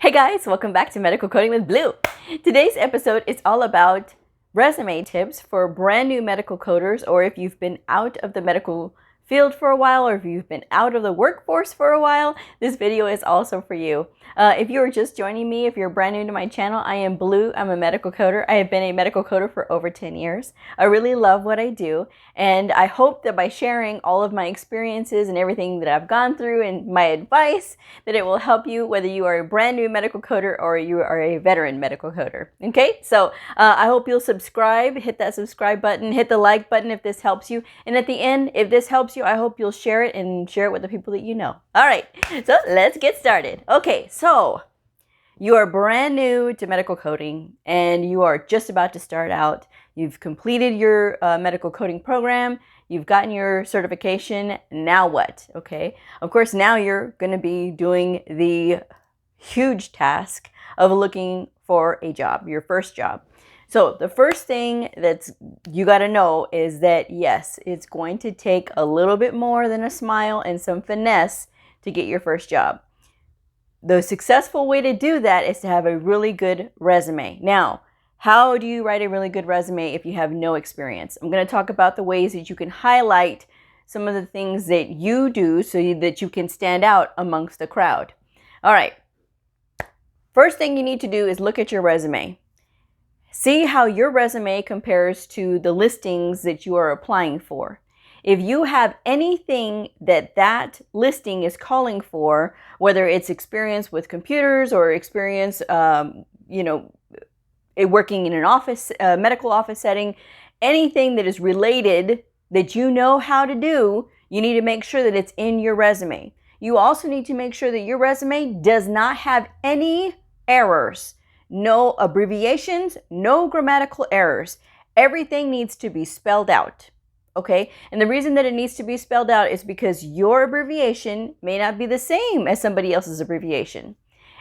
Hey guys, welcome back to Medical Coding with Blue. Today's episode is all about resume tips for brand new medical coders, or if you've been out of the medical field for a while, or if you've been out of the workforce for a while, this video is also for you. If you are just joining me, if you're brand new to my channel, I am Blue. I'm a medical coder. I have been a medical coder for over 10 years. I really love what I do, and I hope that by sharing all of my experiences and everything that I've gone through and my advice, that it will help you whether you are a brand new medical coder or you are a veteran medical coder. Okay, so I hope you'll subscribe, hit that subscribe button, hit the like button if this helps you, and at the end, if this helps you, I hope you'll share it and share it with the people that you know. All right, so let's get started. Okay, so you are brand new to medical coding and you are just about to start out. You've completed your medical coding program. You've gotten your certification. Now what? Okay, of course, now you're going to be doing the huge task of looking for a job, your first job. So the first thing that's you got to know is that, yes, it's going to take a little bit more than a smile and some finesse to get your first job. The successful way to do that is to have a really good resume. Now, how do you write a really good resume if you have no experience? I'm going to talk about the ways that you can highlight some of the things that you do so that you can stand out amongst the crowd. All right. First thing you need to do is look at your resume. See how your resume compares to the listings that you are applying for. If you have anything that listing is calling for, whether it's experience with computers or experience, working in an office, medical office setting, anything that is related that you know how to do, you need to make sure that it's in your resume. You also need to make sure that your resume does not have any errors. No abbreviations, no grammatical errors. Everything needs to be spelled out, okay? And the reason that it needs to be spelled out is because your abbreviation may not be the same as somebody else's abbreviation.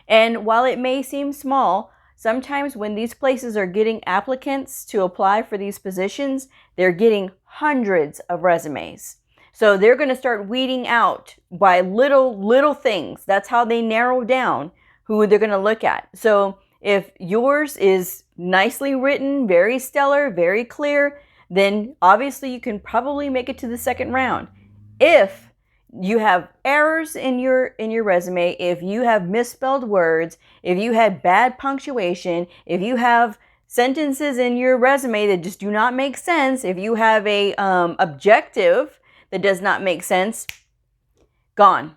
And while it may seem small, sometimes when these places are getting applicants to apply for these positions, they're getting hundreds of resumes. So they're going to start weeding out by little things. That's how they narrow down who they're going to look at. So if yours is nicely written, very stellar, very clear, then obviously you can probably make it to the second round. If you have errors in your resume, if you have misspelled words, if you had bad punctuation, if you have sentences in your resume that just do not make sense, if you have a objective that does not make sense, gone.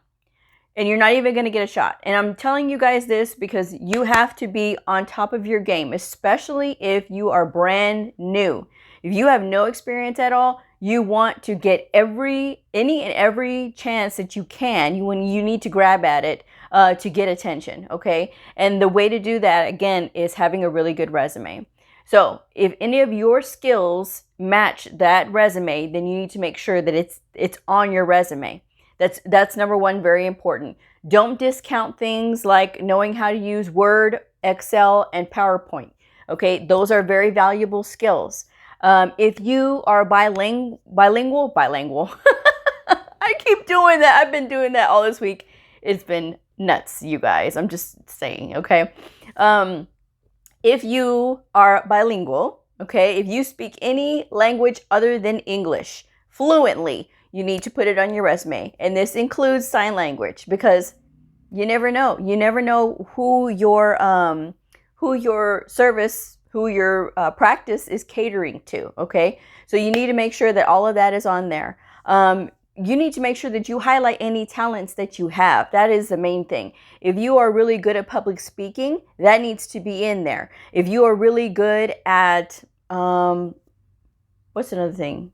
And you're not even going to get a shot. And I'm telling you guys this because you have to be on top of your game, especially if you are brand new. If you have no experience at all, you want to get any and every chance that you can. You need to grab at it to get attention, okay? And the way to do that, again, is having a really good resume. So if any of your skills match that resume, then you need to make sure that it's on your resume. That's number one, very important. Don't discount things like knowing how to use Word, Excel, and PowerPoint. Okay, those are very valuable skills. If you are bilingual, I keep doing that. I've been doing that all this week. It's been nuts, you guys. I'm just saying, okay? If you are bilingual, okay, if you speak any language other than English fluently, you need to put it on your resume. And this includes sign language because you never know. You never know who your practice is catering to, okay? So you need to make sure that all of that is on there. You need to make sure that you highlight any talents that you have. That is the main thing. If you are really good at public speaking, that needs to be in there. If you are really good at, what's another thing?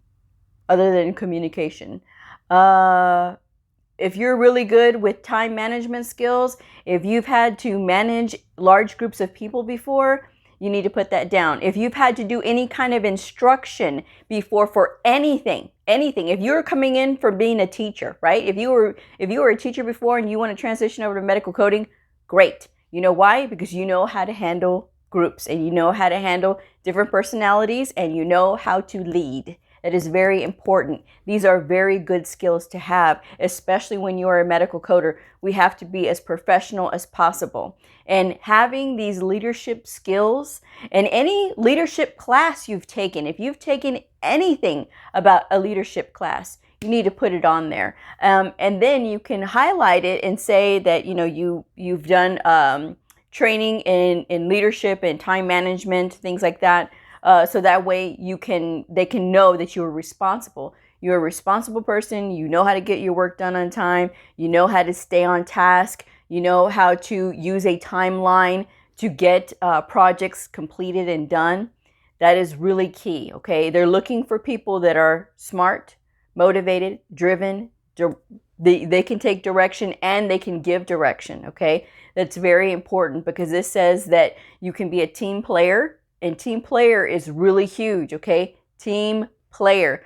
Other than communication. If you're really good with time management skills, if you've had to manage large groups of people before, you need to put that down. If you've had to do any kind of instruction before for anything, if you're coming in for being a teacher, right? If you were a teacher before and you want to transition over to medical coding, great. You know why? Because you know how to handle groups and you know how to handle different personalities and you know how to lead. That is very important. These are very good skills to have, especially when you are a medical coder. We have to be as professional as possible. And having these leadership skills and any leadership class you've taken, if you've taken anything about a leadership class, you need to put it on there. And then you can highlight it and say that, you've done training in leadership and time management, things like that. So that way they can know that you're responsible. You're a responsible person. You know how to get your work done on time. You know how to stay on task. You know how to use a timeline to get projects completed and done. That is really key, okay? They're looking for people that are smart, motivated, driven. They can take direction and they can give direction, okay? That's very important because this says that you can be a team player, and team player is really huge, okay? Team player.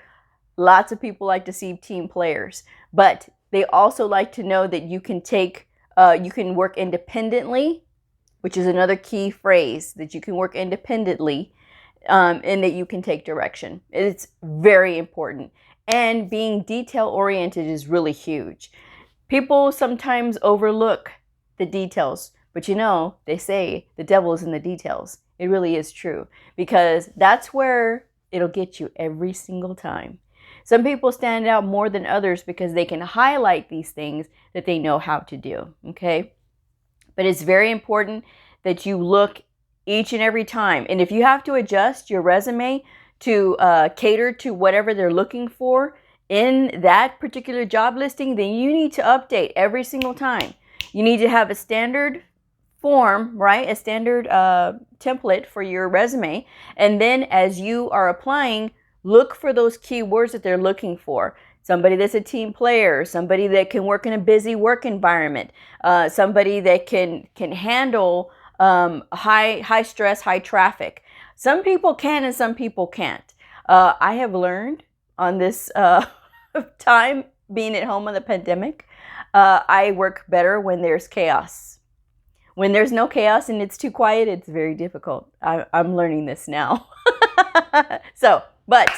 Lots of people like to see team players, but they also like to know that you can you can work independently, which is another key phrase, that you can work independently, and that you can take direction. It's very important. And being detail oriented is really huge. People sometimes overlook the details, but they say the devil is in the details. It really is true, because that's where it'll get you every single time. Some people stand out more than others because they can highlight these things that they know how to do, okay? But it's very important that you look each and every time. And if you have to adjust your resume to cater to whatever they're looking for in that particular job listing, then you need to update every single time. You need to have a standard form, right? A standard template for your resume. And then as you are applying, look for those keywords that they're looking for. Somebody that's a team player, somebody that can work in a busy work environment, somebody that can handle high stress, high traffic. Some people can and some people can't. I have learned on this time being at home on the pandemic, I work better when there's chaos. When there's no chaos and it's too quiet, it's very difficult. I'm learning this now. But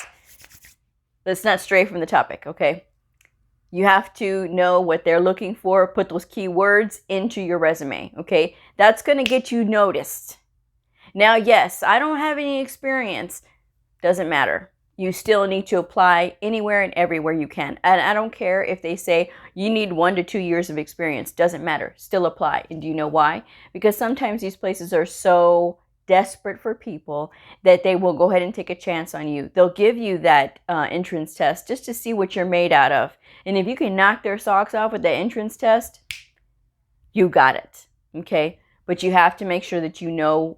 let's not stray from the topic, okay? You have to know what they're looking for. Put those keywords into your resume, okay? That's going to get you noticed. Now, yes, I don't have any experience. Doesn't matter. You still need to apply anywhere and everywhere you can. And I don't care if they say you need 1 to 2 years of experience. Doesn't matter. Still apply. And do you know why? Because sometimes these places are so desperate for people that they will go ahead and take a chance on you. They'll give you that entrance test just to see what you're made out of. And if you can knock their socks off with that entrance test, you got it, okay? But you have to make sure that you know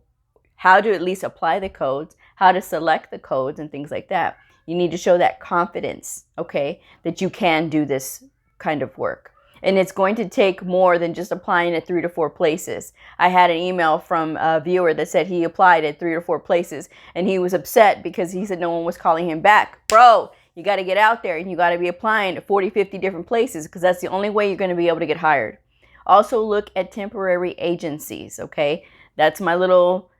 how to at least apply the codes, how to select the codes and things like that. You need to show that confidence, okay, that you can do this kind of work. And it's going to take more than just applying at 3 to 4 places. I had an email from a viewer that said he applied at 3 or 4 places and he was upset because he said no one was calling him back. Bro, you got to get out there and you got to be applying to 40, 50 different places because that's the only way you're going to be able to get hired. Also look at temporary agencies, okay? That's my little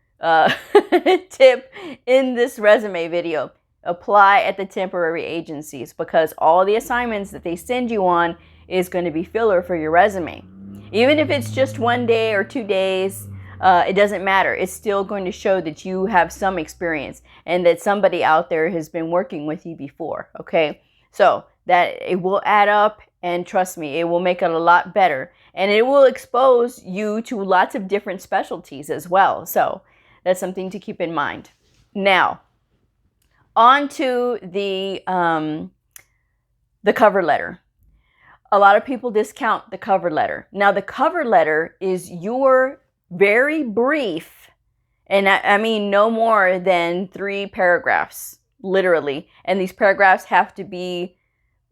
tip in this resume video. Apply at the temporary agencies because all the assignments that they send you on is going to be filler for your resume. Even if it's just 1 day or 2 days, it doesn't matter. It's still going to show that you have some experience and that somebody out there has been working with you before, okay? So that it will add up, and trust me, it will make it a lot better. And it will expose you to lots of different specialties as well. So that's something to keep in mind. Now, on to the cover letter. A lot of people discount the cover letter. Now, the cover letter is your very brief, and I mean no more than 3 paragraphs, literally. And these paragraphs have to be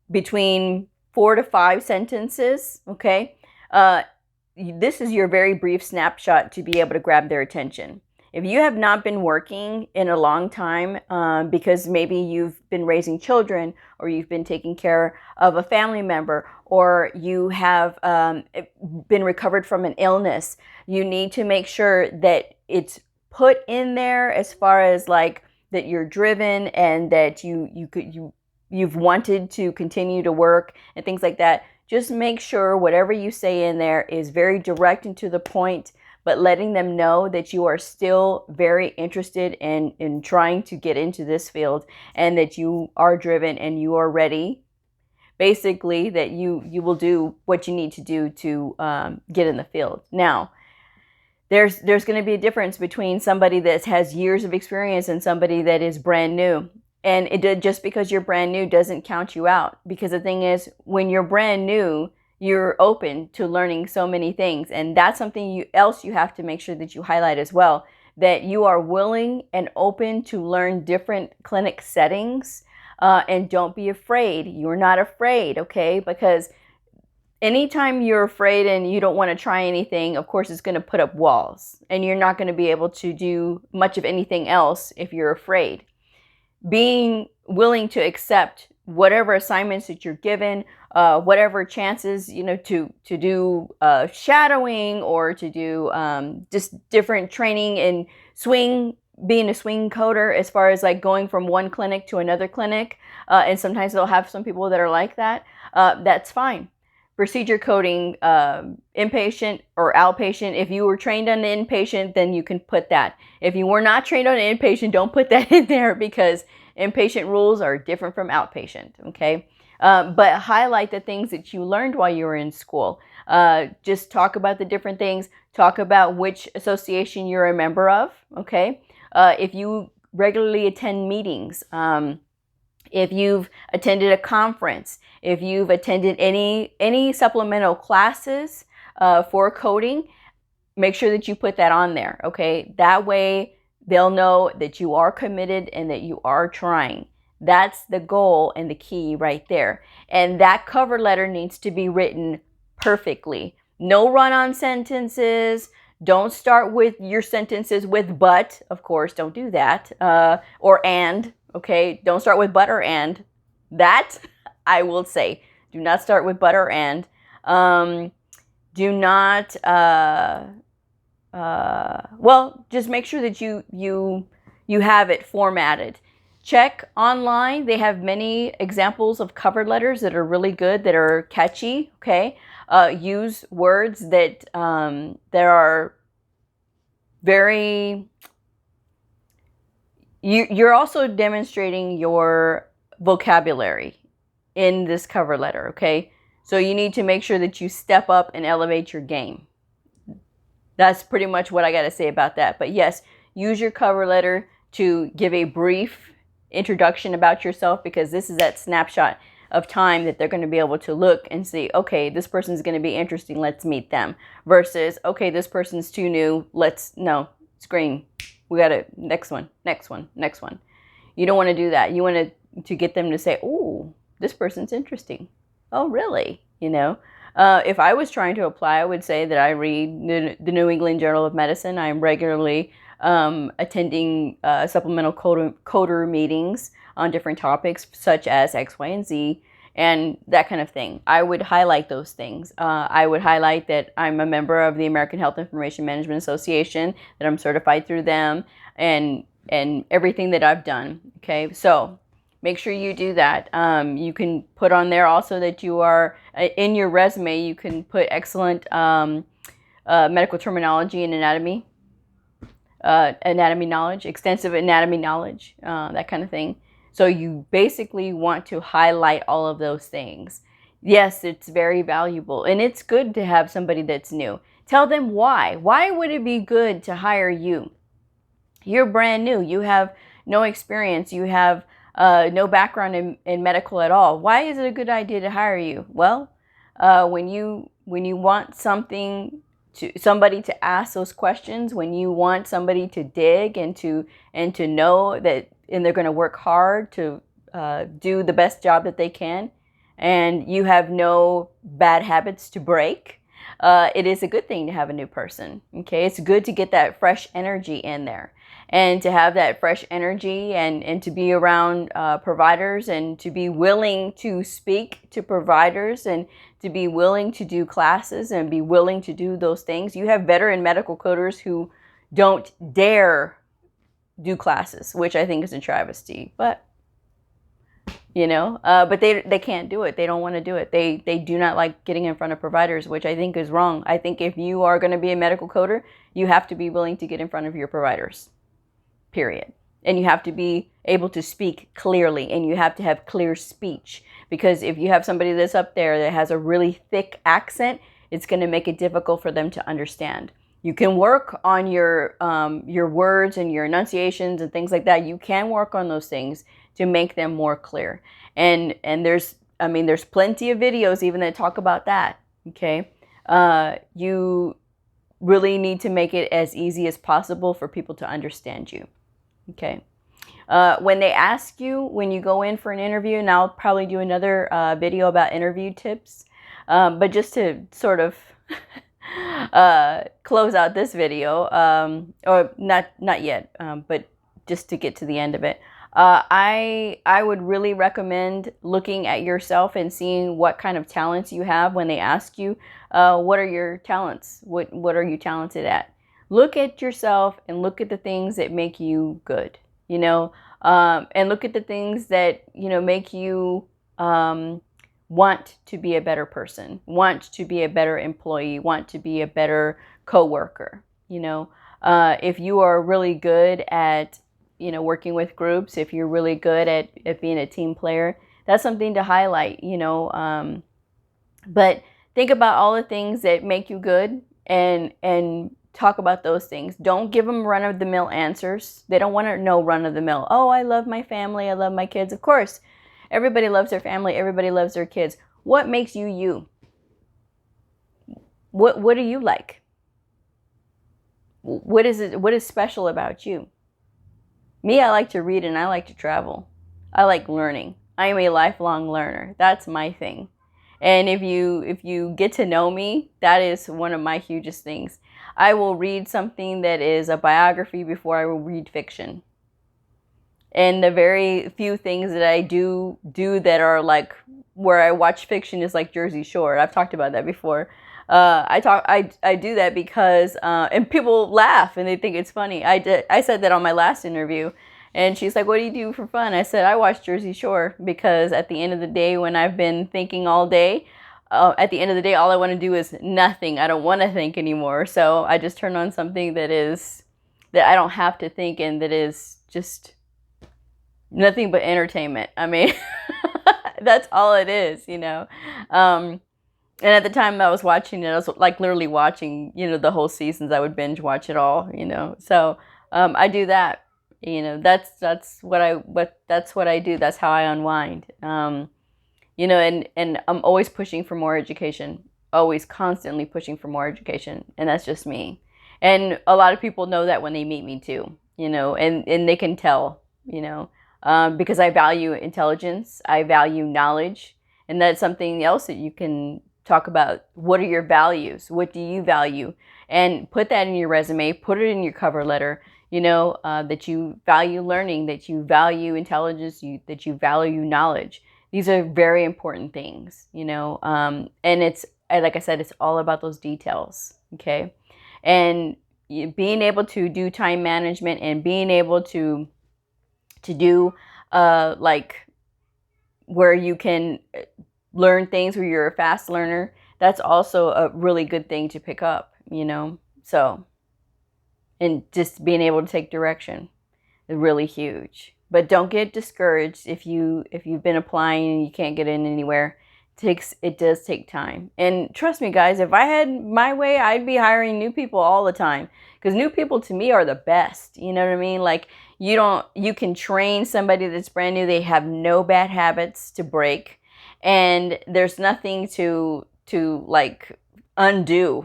between 4 to 5 sentences, okay? This is your very brief snapshot to be able to grab their attention. If you have not been working in a long time because maybe you've been raising children or you've been taking care of a family member or you have been recovered from an illness, you need to make sure that it's put in there as far as like that you're driven and that you've wanted to continue to work and things like that, just make sure whatever you say in there is very direct and to the point, but letting them know that you are still very interested in trying to get into this field and that you are driven and you are ready. Basically, that you will do what you need to do to get in the field. Now, there's going to be a difference between somebody that has years of experience and somebody that is brand new. And just because you're brand new doesn't count you out. Because the thing is, when you're brand new, you're open to learning so many things. And that's something else you have to make sure that you highlight as well. That you are willing and open to learn different clinic settings. And don't be afraid. You're not afraid, okay? Because anytime you're afraid and you don't want to try anything, of course, it's going to put up walls. And you're not going to be able to do much of anything else if you're afraid. Being willing to accept whatever assignments that you're given, whatever chances, to do shadowing or to do just different training in being a swing coder, as far as like going from one clinic to another clinic. And sometimes they'll have some people that are like that. That's fine. Procedure coding, inpatient or outpatient. If you were trained on the inpatient, then you can put that. If you were not trained on the inpatient, don't put that in there, because inpatient rules are different from outpatient, okay? But highlight the things that you learned while you were in school. Just talk about the different things. Talk about which association you're a member of, okay? If you regularly attend meetings, if you've attended a conference, if you've attended any supplemental classes for coding, make sure that you put that on there, okay? That way they'll know that you are committed and that you are trying. That's the goal and the key right there. And that cover letter needs to be written perfectly. No run-on sentences. Don't start with your sentences with but, of course, don't do that. Or and. Okay, don't start with but or and. That, I will say, do not start with but or and. Do not, well, just make sure that you have it formatted. Check online. They have many examples of cover letters that are really good, that are catchy, okay? Use words that are very... You're also demonstrating your vocabulary in this cover letter, okay? So you need to make sure that you step up and elevate your game. That's pretty much what I got to say about that. But yes, use your cover letter to give a brief introduction about yourself, because this is that snapshot of time that they're going to be able to look and see, okay, this person's going to be interesting, let's meet them. Versus, okay, this person's too new, no, screen. We got to, next one. You don't want to do that. You want to get them to say, oh, this person's interesting. Oh, really? If I was trying to apply, I would say that I read the New England Journal of Medicine. I'm regularly attending supplemental coder meetings on different topics, such as X, Y, and Z, and that kind of thing. I would highlight those things. I would highlight that I'm a member of the American Health Information Management Association, that I'm certified through them, and everything that I've done. Okay, so make sure you do that. You can put on there also that you are, in your resume, you can put excellent medical terminology and anatomy knowledge, extensive anatomy knowledge, that kind of thing. So you basically want to highlight all of those things. Yes, it's very valuable, and it's good to have somebody that's new. Tell them why. Why would it be good to hire you? You're brand new. You have no experience. You have no background in medical at all. Why is it a good idea to hire you? Well, when you want somebody to ask those questions, when you want somebody to dig and to know that, and they're going to work hard to do the best job that they can, and you have no bad habits to break, it is a good thing to have a new person. Okay, it's good to get that fresh energy in there, and to have that fresh energy and to be around providers, and to be willing to speak to providers, and to be willing to do classes and be willing to do those things. You have veteran medical coders who don't dare do classes, which I think is a travesty. But but they can't do it. They don't want to do it. They do not like getting in front of providers, which I think is wrong. I think if you are going to be a medical coder, you have to be willing to get in front of your providers, period. And you have to be able to speak clearly, and you have to have clear speech, because if you have somebody that's up there that has a really thick accent, it's going to make it difficult for them to understand. You can work on your words and your enunciations and things like that. You can work on those things to make them more clear. And there's plenty of videos even that talk about that. Okay. You really need to make it as easy as possible for people to understand you. Okay. When they ask you, when you go in for an interview, and I'll probably do another video about interview tips, but just to sort of close out this video, or not yet, but just to get to the end of it, I would really recommend looking at yourself and seeing what kind of talents you have when they ask you, what are your talents? What are you talented at? Look at yourself and look at the things that make you good, and look at the things that, make you want to be a better person, want to be a better employee, want to be a better coworker. If you are really good at, working with groups, if you're really good at being a team player, that's something to highlight, but think about all the things that make you good and talk about those things. Don't give them run-of-the-mill answers. They don't want to know run-of-the-mill. Oh, I love my family. I love my kids. Of course, everybody loves their family. Everybody loves their kids. What makes you you? What do you like? What is special about you? Me, I like to read and I like to travel. I like learning. I am a lifelong learner. That's my thing. And if you get to know me, that is one of my hugest things. I will read something that is a biography before I will read fiction. And the very few things that I do that are like where I watch fiction is like Jersey Shore. I've talked about that before. I do that because and people laugh and they think it's funny. I said that on my last interview, and she's like, "What do you do for fun?" I said, "I watch Jersey Shore because at the end of the day, when I've been thinking all day, at the end of the day, all I want to do is nothing. I don't want to think anymore. So I just turn on something that I don't have to think, and that is just nothing but entertainment. I mean, that's all it is, And at the time I was watching it, I was like literally watching, the whole seasons. I would binge watch it all, So I do that. That's what I do. That's how I unwind. And I'm always pushing for more education, always constantly pushing for more education. And that's just me. And a lot of people know that when they meet me too, and they can tell, because I value intelligence, I value knowledge, and that's something else that you can talk about. What are your values? What do you value? And put that in your resume, put it in your cover letter, that you value learning, that you value intelligence, that you value knowledge. These are very important things, and it's, like I said, it's all about those details. Okay. And being able to do time management and being able to do, like where you can learn things where you're a fast learner, that's also a really good thing to pick up, so, and just being able to take direction is really huge. But don't get discouraged if you've been applying and you can't get in anywhere. It does take time. And trust me, guys, if I had my way, I'd be hiring new people all the time, because new people to me are the best. You know what I mean? Like, you can train somebody that's brand new. They have no bad habits to break, and there's nothing to like undo,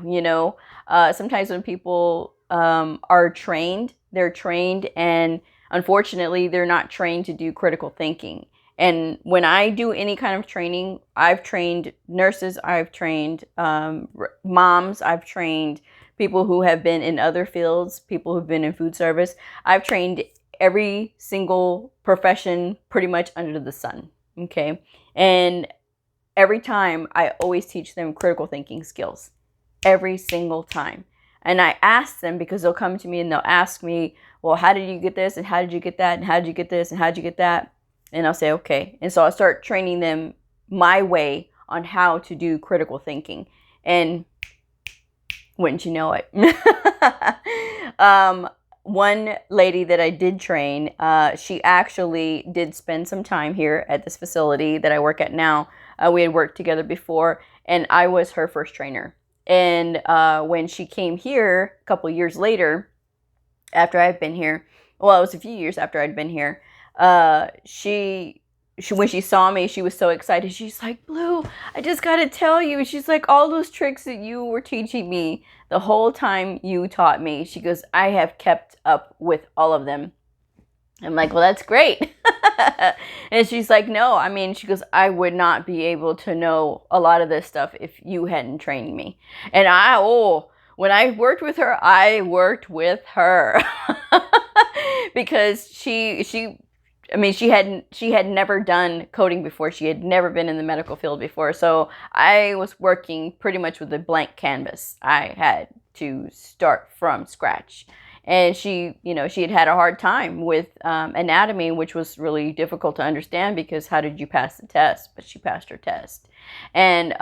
sometimes when people are trained, they're trained, and unfortunately they're not trained to do critical thinking. And when I do any kind of training, I've trained nurses, I've trained moms, I've trained people who have been in other fields, people who've been in food service. I've trained every single profession pretty much under the sun. Okay. And every time I always teach them critical thinking skills. Every single time. And I ask them because they'll come to me and they'll ask me, well, how did you get this? And how did you get that? And how did you get this? And how did you get that? And I'll say, okay. And so I'll start training them my way on how to do critical thinking. And wouldn't you know it? One lady that I did train, she actually did spend some time here at this facility that I work at now. We had worked together before, and I was her first trainer. And when she came here a couple years later, after I've been here, well, it was a few years after I'd been here, she when she saw me, she was so excited. She's like, Blue, I just got to tell you. She's like, all those tricks that you were teaching me the whole time you taught me. She goes, I have kept up with all of them. I'm like, well, that's great. And she's like, no, I mean, she goes, I would not be able to know a lot of this stuff if you hadn't trained me. And when I worked with her, I worked with her because she had never done coding before. She had never been in the medical field before. So I was working pretty much with a blank canvas. I had to start from scratch. And she had a hard time with anatomy, which was really difficult to understand because how did you pass the test? But she passed her test. And,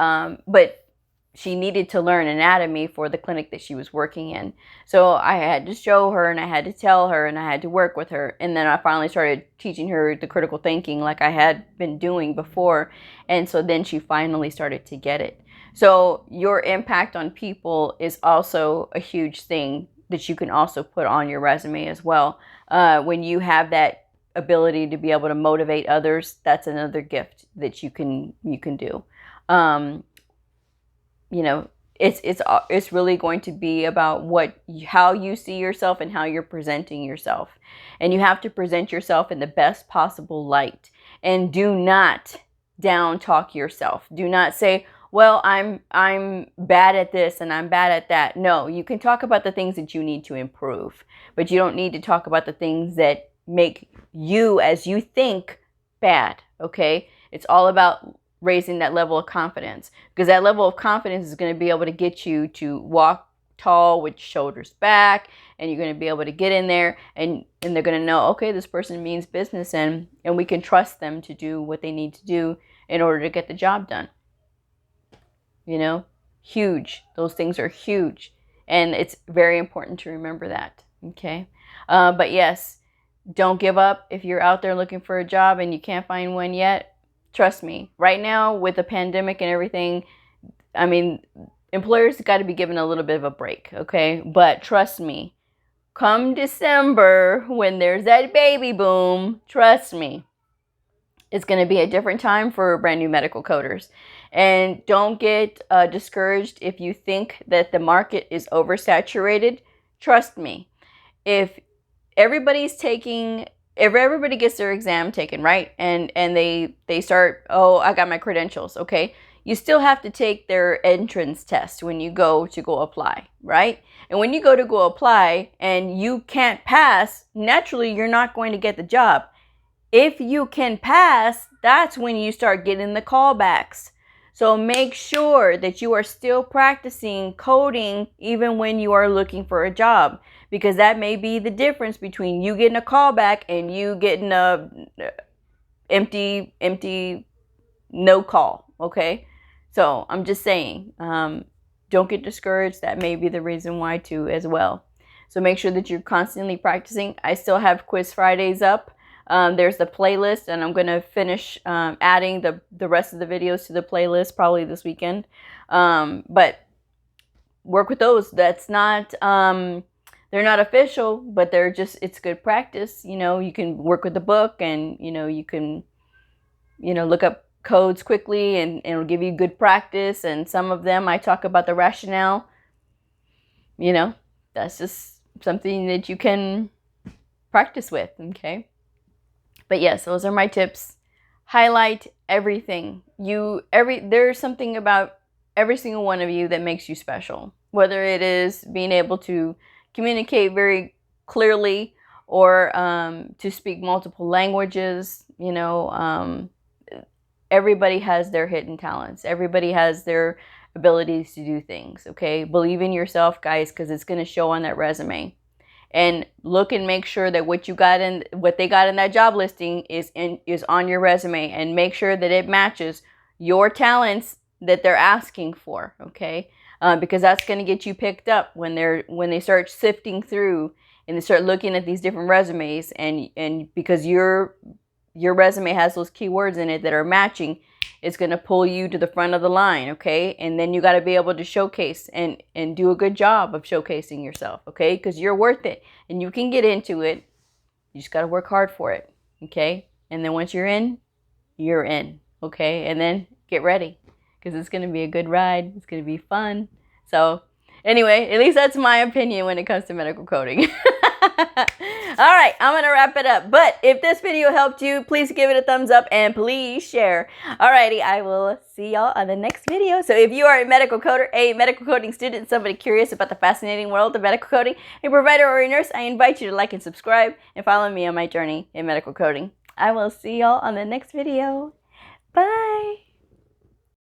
but she needed to learn anatomy for the clinic that she was working in. So I had to show her and I had to tell her and I had to work with her. And then I finally started teaching her the critical thinking like I had been doing before. And so then she finally started to get it. So your impact on people is also a huge thing that you can also put on your resume as well. When you have that ability to be able to motivate others, that's another gift that you can do. It's really going to be about how you see yourself and how you're presenting yourself. And you have to present yourself in the best possible light. And do not down talk yourself. Do not say, well, I'm bad at this and I'm bad at that. No, you can talk about the things that you need to improve, but you don't need to talk about the things that make you, as you think, bad. Okay? It's all about raising that level of confidence, because that level of confidence is going to be able to get you to walk tall with shoulders back, and you're going to be able to get in there and they're going to know, okay, this person means business, and we can trust them to do what they need to do in order to get the job done. Huge. Those things are huge, and it's very important to remember that. Okay. But yes, don't give up. If you're out there looking for a job and you can't find one yet, trust me, right now with the pandemic and everything, I mean, employers got to be given a little bit of a break, okay? But trust me, come December, when there's that baby boom, trust me, it's going to be a different time for brand new medical coders. And don't get discouraged if you think that the market is oversaturated. Trust me, if everybody gets their exam taken, right? And they start, oh, I got my credentials, okay? You still have to take their entrance test when you go apply, right? And when you go apply and you can't pass, naturally, you're not going to get the job. If you can pass, that's when you start getting the callbacks. So make sure that you are still practicing coding even when you are looking for a job, because that may be the difference between you getting a callback and you getting a empty no call. Okay. So I'm just saying, don't get discouraged. That may be the reason why too as well. So make sure that you're constantly practicing. I still have Quiz Fridays up. There's the playlist, and I'm going to finish adding the rest of the videos to the playlist probably this weekend. But work with those. That's not, they're not official, but they're just, it's good practice. You can work with the book, and, you can, look up codes quickly, and it'll give you good practice. And some of them, I talk about the rationale. That's just something that you can practice with, okay? But yes, those are my tips. Highlight everything. There's something about every single one of you that makes you special. Whether it is being able to communicate very clearly, or to speak multiple languages. Everybody has their hidden talents. Everybody has their abilities to do things. Okay, believe in yourself, guys, because it's going to show on that resume. And look and make sure that what they got in that job listing is on your resume, and make sure that it matches your talents that they're asking for. Okay, because that's going to get you picked up when they start sifting through and they start looking at these different resumes, and because your resume has those keywords in it that are matching, it's going to pull you to the front of the line. Okay, and then you got to be able to showcase and do a good job of showcasing yourself. Okay, because you're worth it and you can get into it. You just got to work hard for it. Okay, and then once you're in, you're in. Okay, and then get ready, because it's going to be a good ride. It's going to be fun. So anyway, at least that's my opinion when it comes to medical coding. All right, I'm going to wrap it up. But if this video helped you, please give it a thumbs up and please share. Alrighty, I will see y'all on the next video. So if you are a medical coder, a medical coding student, somebody curious about the fascinating world of medical coding, a provider or a nurse, I invite you to like and subscribe and follow me on my journey in medical coding. I will see y'all on the next video. Bye.